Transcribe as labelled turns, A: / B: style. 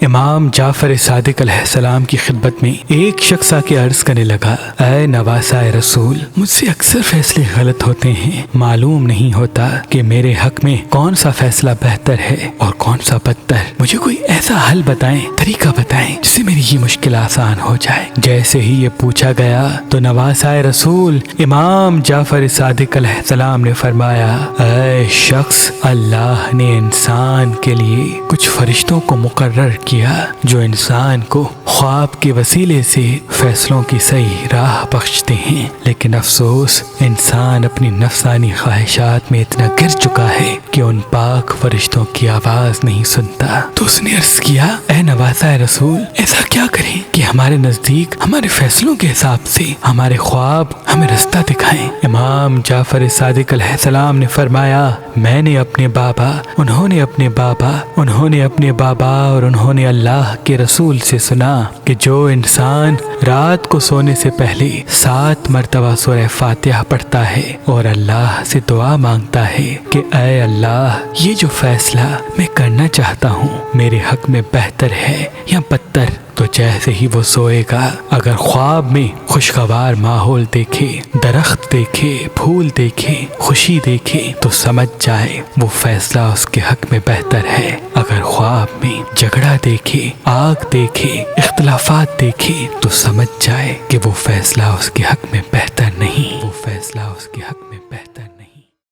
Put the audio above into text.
A: امام جعفر صادق علیہ السلام کی خدمت میں ایک شخص آ کے عرض کرنے لگا، اے نواسۂ رسول، مجھ سے اکثر فیصلے غلط ہوتے ہیں، معلوم نہیں ہوتا کہ میرے حق میں کون سا فیصلہ بہتر ہے اور کون سا بدتر۔ مجھے کوئی ایسا حل بتائیں، طریقہ بتائیں جس سے میری یہ مشکل آسان ہو جائے۔ جیسے ہی یہ پوچھا گیا تو نواسۂ رسول امام جعفر صادق علیہ السلام نے فرمایا، اے شخص، اللہ نے انسان کے لیے کچھ فرشتوں کو مقرر کیا جو انسان کو خواب کے وسیلے سے فیصلوں کی صحیح راہ بخشتے ہیں، لیکن افسوس انسان اپنی نفسانی خواہشات میں اتنا گر چکا ہے کہ ان پاک فرشتوں کی آواز نہیں سنتا۔ تو اس نے عرض کیا، اے نواسۂ رسول، ایسا کیا کریں کہ ہمارے نزدیک ہمارے فیصلوں کے حساب سے ہمارے خواب ہمیں رستہ دکھائیں؟ امام جعفر صادق علیہ السلام نے فرمایا، میں نے اپنے بابا، انہوں نے اپنے بابا، انہوں نے اپنے بابا اور انہوں نے اللہ کے رسول سے سنا کہ جو انسان رات کو سونے سے پہلے 7 مرتبہ سورہ فاتحہ پڑھتا ہے اور اللہ سے دعا مانگتا ہے کہ اے اللہ، یہ جو فیصلہ میں کرنا چاہتا ہوں میرے حق میں بہتر ہے یا بدتر، تو جیسے ہی وہ سوئے گا اگر خواب میں خوشگوار ماحول دیکھے، درخت دیکھے، پھول دیکھے، خوشی دیکھے تو سمجھ جائے وہ فیصلہ اس کے حق میں بہتر ہے۔ اگر خواب میں جھگڑا دیکھے، آگ دیکھے، اختلافات دیکھے تو سمجھ جائے کہ وہ فیصلہ اس کے حق میں بہتر نہیں، وہ فیصلہ اس کے حق میں بہتر